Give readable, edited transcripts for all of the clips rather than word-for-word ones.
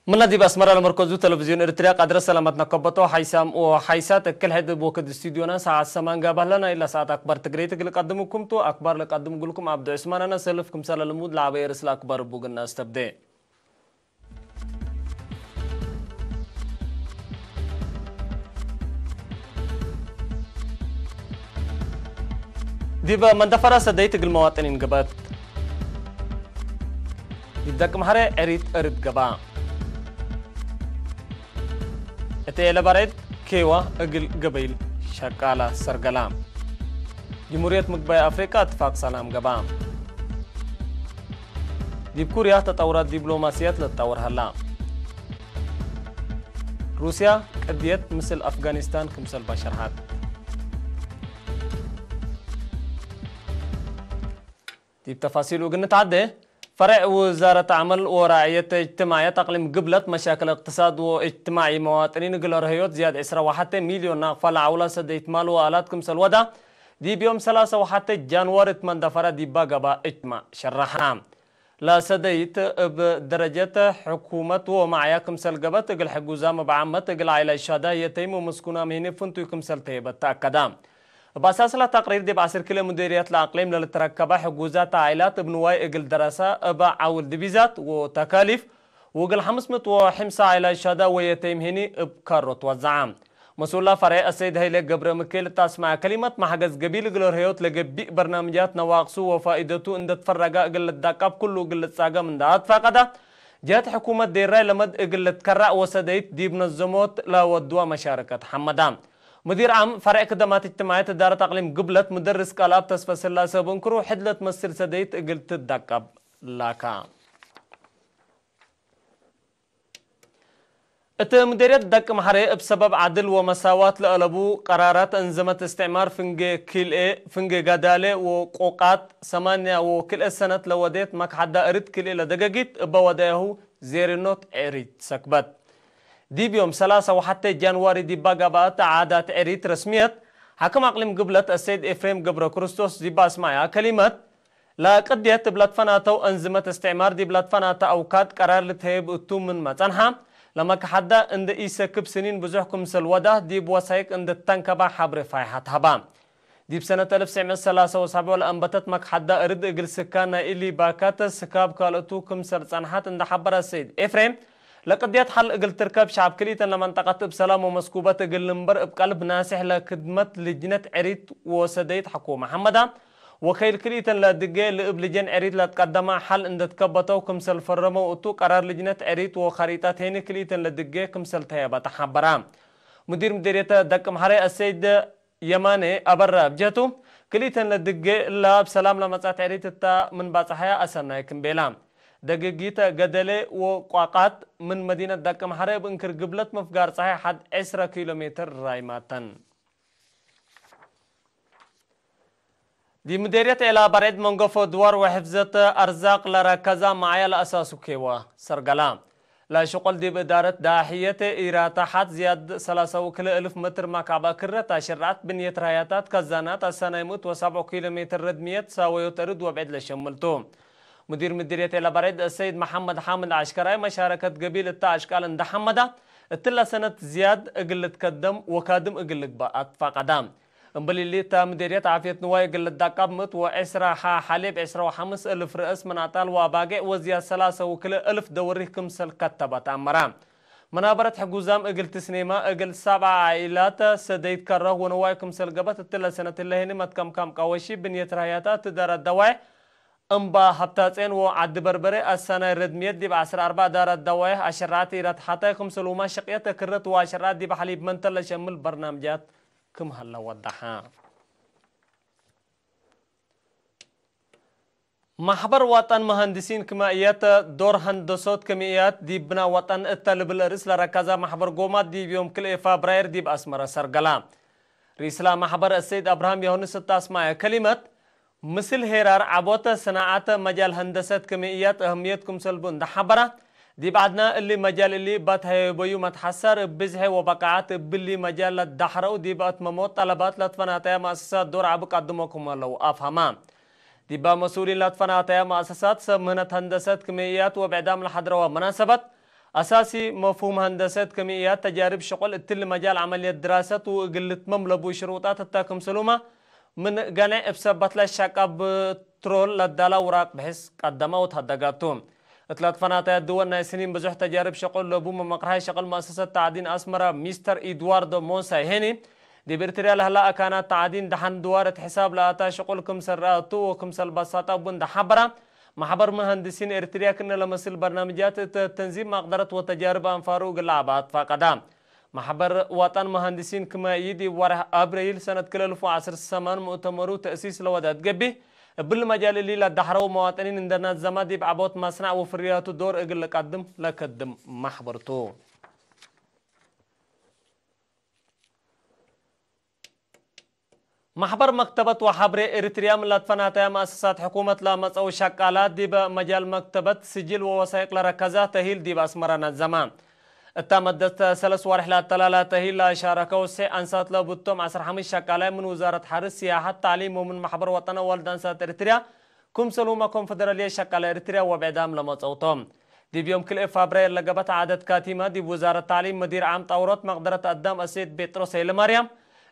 من دي بأسمر المركز تلفزيون إريتريا قدر سلامتنا قبطو حيسام وحيسات كل حد بوكد استديونا ساعة سمان قابل لنا إلا ساعة أكبر تقريتك اللي قدمكم تو أكبر اللي قدم لكم عبد عثمان أنا سلفكم سال المود لعبة يرسل أكبر بوغنا استبدأ ديبا من دفرة سديتك المواطنين قبات ديبداك محرة أريد قبا اتيلا بارد كيوا اجل قبيل شكالا سرقلام جمهورية مقبايا أفريقيا اتفاق سلام قبام ديب كوريا تطورات دبلوماسيات للتطور هلا روسيا قديت مثل أفغانستان كمثل بشرحات ديب تفاصيل وقلنا عده فرع وزارة عمل ورعاية اجتماعية تقليم قبلت مشاكل اقتصاد واجتماعي مواطنين قلر هيوت زياد 10 مليون ناقفة لعولة سديت مال وآلاتكم سلودا دي بيوم 3 جانوري 8 دفرة دي باقبا اجتماع شرحام لا سديت بدرجة حكومة ومعياكم سلقبت قل حقوزام بعمة قل عائلة الشهداء يتيم ومسكونا مهني فنتو يكم سلتيبة تأكدام بأساس لا تقرير دي بعصر كل مديريات الأقليم للتركبة حجوزات عائلات بنواي إقل دراسة أبا عول دبيزات وتكاليف وقل 505 عائلة شهداء ويتيم هني بكاروت وزعام مسؤول فرع السيد هيلي قبر مكيل تسمع كلمة محجز قبيل قلر هيوت لقبي برنامجات نواقصو وفائدته إن تفرقا إقل الدقاب كله إقل الساقة من دهات فاقدا جات حكومة ديراي لمد إقل تكرع وسديت دي بنظموت لا ودوا مشاركة حمدان مدير عام فرع خدمات اجتماعية إدارة أقليم قبلت مدرس كالاب تصفى الله سبنكرو حدلت مصر سديت قلت الدقب لاكا مديرية دق محري بسبب عدل ومساواة لألبو قرارات أنظمة استعمار فنجي قدالة وقوقات 8 وكل السنة لوديت مك حدا أريد كل لدقاقيت بودايه زير النوت عريد سكبت دي بيوم 3 جانوري دي باقبات عادات عريد رسميات حكم أقليم قبلت السيد إفريم قبر كريستوس دي باسمايا كلمات لا قديت بلاد فناتو أنظمة استعمار دي بلاد فناتا أوكاد قرار لتهيب أتوم من متنها لما كحدا عند إيسا كب سنين بزحكم سلوده دي بوسايق عند التنكبة حبر فايحات هبام دي بسنة 1973 لأنبتت مك حدا أرد إقل سكانا إلي باكات سكاب كالتو كم سرطانحات عند حبر السيد إفريم لقديت حل إقل تركب شعب كليتا لمنطقة بسلام ومسكوبة إقل لنبر بقلب ناسح لخدمة لجنة عريد وسديت حكومة حمدا وخيل كليتا لدقاء لإبلجان عريد لتقدم حل عند تكبتو كمسل فرمو وطو قرار لجنة عريد وخريطات هيني كليتا لدقاء كمسل تيابة تحبرام مديرية دق محري السيد يماني أبرا بجهتو كليتا لدقاء لا بسلام لمسات عريد التا من باصحيا أسرنا يكن بيلام دقيقيتا قدلي وقاقات من مدينة دق محري بنكر قبلت مفقار صحيح حد 10 كيلومتر رايماتن دي مديرية إلى بريد منقفو دوار وحفظة أرزاق لركزة معايا لأساسو كيوا سرقلام لا شغل دي بإدارة داحية إيراتا حد زياد 3,000 متر مكعبة كرة شرعت بنية راياتات كزانات السنايموت و7 كيلومتر ردمية ساويو ترد وبعد لشملتو مدير مديرية إلى بريد السيد محمد حامد عشكراي مشاركة قبيلة أشكال اند حمدة التلا سنة زياد اقل تقدم وكادم اقل بقى فقدام امبلي اللي تا مديرية عافية نواي اقل الدقاب مت وعسرة حليب 15,000 رئيس من عطال وباقي وزياد 3,000 دوري كمسل كتبت أمرام منابرة حقوزام اقل تسنيمة اقل 7 عائلات سديد كره ونواي كمسل قبت التلا سنة اللي هني متكم كام قوشي بنية رهياتات تدار الدواء أمبا هبتاتين وعد بربري السنة ردميت دي بعشر 4 دار الدواء عشرات إيرات حتاكم سلوما شقية كرت وعشرات دي بحليب منتل شمل برنامجات كم هلا وضحها محبر وطن مهندسين كيميائيات دور هندسات كيميائيات دي بنا وطن الطالب الرئيس لركزة محبر قومات دي بيوم كل فبراير دي بأسمر سرقلام رئيسلا محبر السيد أبراهام يونس التاسماء كلمة مثل هيرار عبوت صناعات مجال هندسة كيميائيات أهميتكم سلبون ده حبرة دي بعدنا اللي مجال اللي بات هي بيو متحسر بزه وبقعات باللي مجال الدحرة دي بات مموت طلبات لتفناتها مؤسسات دور عبق قدمكم لو أفهمام دي با مسؤولين لتفناتها مؤسسات سمهنة هندسة كيميائيات وبعدام الحضرة ومناسبة أساسي مفهوم هندسة كيميائيات تجارب شغل التل مجال عملية دراسة وقلة مملبو شروطات التاكم سلومة من قناع بسبت للشاقة بترول للدالة وراق بحس قدمه وتهدقاتهم ثلاث فناطق الدول سنين بزح تجارب شغل لبوم مقرها شغل مؤسسة تعدين أسمرة مستر إدواردو مونسا هيني دي برتريال هلا كانت تعدين دحن دوارة حساب لاتا شغل كمسل راتو وكمسل بساطة بند حبرة محبر مهندسين إرتريا كنا لمسل برنامجات تنظيم مقدرة وتجارب أنفارو قلعبات فقدام محبر وطن مهندسين كما يدي ورح أبريل سنة كل 2010 مؤتمرو تأسيس لودات قبي بالمجال اللي لدحرو مواطنين عندنا الزمادي بعبوت مصنع وفرياتو دور اقل لقدم محبرتو محبر مكتبة وحبر إريتريا من لطفناتها مؤسسات حكومة لامس أو شكالات دي بمجال مكتبة سجل ووثائق لركزة تهيل دي بأسمرنا الزمان التمدت سلس ورحلات تلالة تهيل شاركوا سي أنسات لبطم عصر حمي شكالة من وزارة حرس سياحة تعليم ومن محبر وطن والدانسات إريتريا كم سلوما كونفدرالية شكالة إريتريا وبعدام لمس أوتوم دي بيوم كل فبراير لقبت عدد كاتمة دي وزارة تعليم مدير عام طورات مقدرة قدام أسيد بيتروس مريم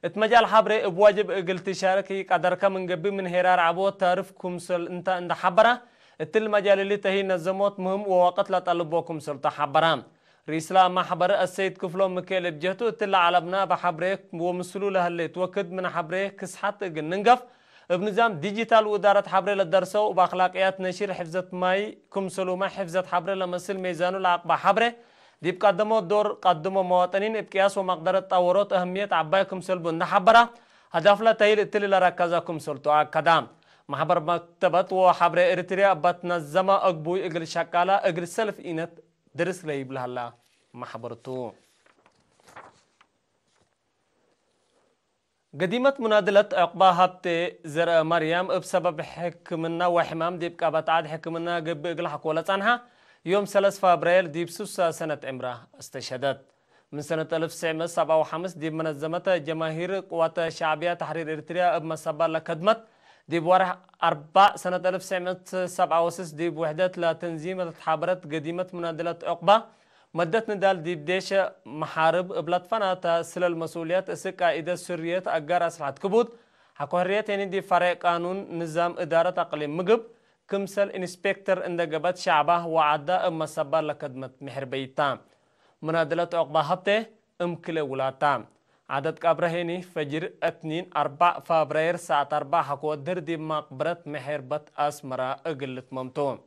اتمجال حبر بواجب قلت شاركي قدر كم نجبي من هرار عبوت تعرف كمسل انت عند حبره التل مجال اللي تهي نظموت مهم ووقت لا طلبوكم سلطة حبرام رئيسلا ما حبر السيد كفلو مكيل بجهته التل علبنا بحبريك ومسلو له اللي توكد من حبريك كسحت ننقف بنظام ديجيتال وإدارة حبر للدرسة وبأخلاقيات نشير حفظة ماي كمسلو ما حفظة حبر لمسل ميزانو لعقب حبره دي بقدموا دور قدموا مواطنين بقياس ومقدرة تطورات أهمية عبايكم سلبون نحبرة هدف لا تهيل التلي لركزكم سلطة كدام محبر مكتبة وحبر إريتريا بتنظم أقبوي إقل شكالة إقل سلف إينت درس ليب لهلا محبرتو قديمة منادلة عقبة هبت زر مريم بسبب حكمنا وحمام دي بقى بتعاد حكمنا قب إقل حكولة عنها يوم 3 فبراير دي بسوس سنة عمره استشهدت من سنة 1957 دي منظمة جماهير قوات الشعبية تحرير إريتريا بمسابة لكدمت دي بورح 4 سنة 1967 دي بوحدات لتنظيم التحابرات قديمة منادلة عقبة مدت ندال دي بديش محارب بلاتفانا سل المسؤوليات اسك قائدة سرية أقار أسلحة كبود حكو هريات يعني دي فريق قانون نظام إدارة أقليم مقب كمسل إنسبكتر اندقبت شعبه وعدا مسابة لكدمة محربيتام منادلة عقبة هبته كل ولاتام عدد كابرهيني فجر 4 فبراير ساعة 4 حكو دردي مقبرة محربة أسمرة أقلت ممتوم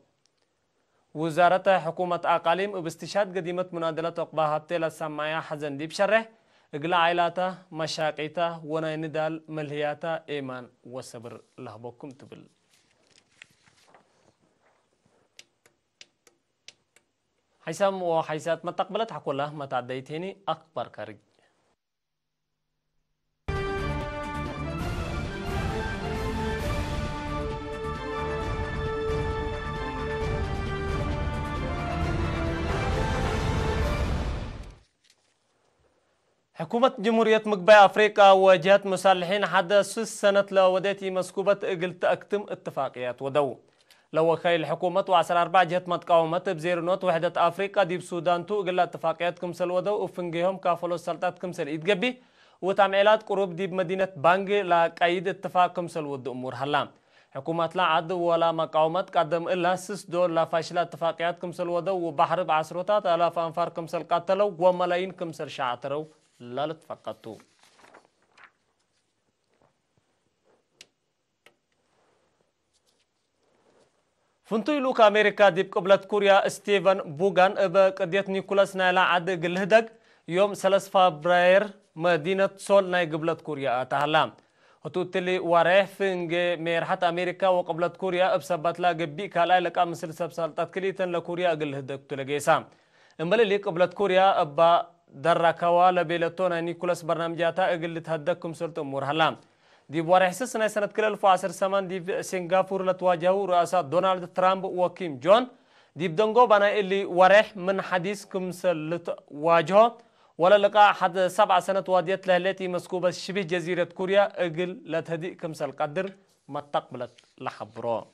وزارة حكومة أقاليم باستشهاد قديمة منادلة عقبة هبته لسمايا حزن دي بشره اقلع عيلاته مشاقيته ونيندال ملهياته إيمان وصبر لهبكم تبل حيسام وحيسات ما تقبلت حكوله ما تعديتيني أكبر كارج حكومة جمهورية مقبع أفريقيا وجهات مسلحين حدث سنة لوديتي مسكوبة قلت أكتم اتفاقيات ودو لو خيل الحكومة وعسر 4 جهات متقاومة بزير نوت وحدة أفريقيا دي بسودان تو قلت اتفاقيات كمسل ودو وفنجيهم كافلو السلطات كمسل إتقبي وتعميلات قروب دي بمدينة بانجي لقايد اتفاق كمسل ود أمور هلام حكومة لا عد ولا مقاومات قدم إلا سس دور لا فاشلة اتفاقيات كمسل ودو وبحر بعسروتات آلاف أنفار كمسل قاتلوا وملايين كمسل شعاتروا لا لتفقدوا فنتوي لوك أمريكا ديب قبلة كوريا ستيفن بوغان بقضية نيكولاس نايلا عد قلهدق يوم 3 فبراير مدينة سول ناي قبلة كوريا تهلام هتوتلي واريح فنج ميرحة أمريكا وقبلة كوريا بسبت لا قبي كالاي لقا مسل سبسالتات كليتن لكوريا قلهدق تلقيسام امبالي لي قبلة كوريا أبا دركوا لبيلتونا نيكولاس برنامجاتا اقل تهدكم سلط امور هلام دي بوارحسس ناي سنة كل 2010 دي سنغافور لتواجهوا رئاسة دونالد ترامب وكيم جون دي بدنغو بنا اللي وارح من حديثكم سلط واجهه ولا لقى حد 7 سنة واديت لهلتي مسكوبة شبه جزيرة كوريا اقل لتهدئكم سل قدر ما تقبلت لحبرو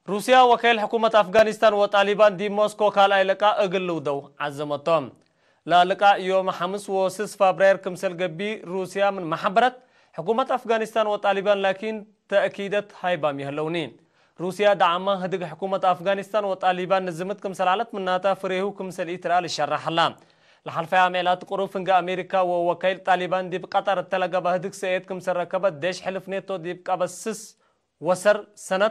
روسيا وكيل حكومة أفغانستان وطالبان دي موسكو كالاي لقاء اقلو دو عزمتهم لا لقاء يوم خمس وسس فبراير كمسل قبي روسيا من محبرة حكومة أفغانستان وطالبان لكن تأكيدت هايبام يهلونين روسيا دعمها هدق حكومة أفغانستان وطالبان نزمت كمسل علت من ناتا فريهو كمسل إترال الشرح الله لحلفة عملات قروفنج أمريكا ووكيل طالبان دي بقطر التلقى بهدق سيد كمسل ركبت ديش حلف نيتو دي بقى بسس وسر سنة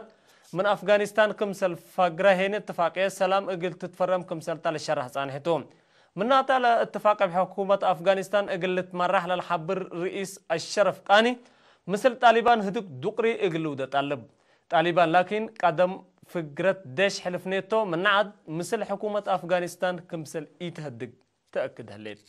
من أفغانستان كمسل فقرهين اتفاقية سلام اقل تتفرم كمسل تال الشرح صانحتهم من ناتا اتفاق بحكومة أفغانستان اقل تمرح للحبر رئيس الشرف قاني مثل طالبان هدوك دقري اقلو ده طالبان لكن قدم فقرة ديش حلف نيتو من عاد مثل حكومة أفغانستان كمسل يتهدق تأكد هالليل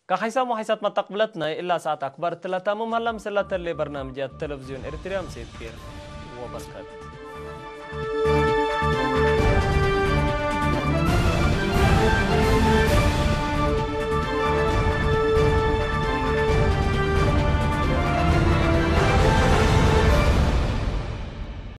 كحيسام وحيسات ما تقبلتنا إلا ساعة أكبر 3 مهلا مسلة اللي برنامج التلفزيون إريتريا مسيد كير وبسكت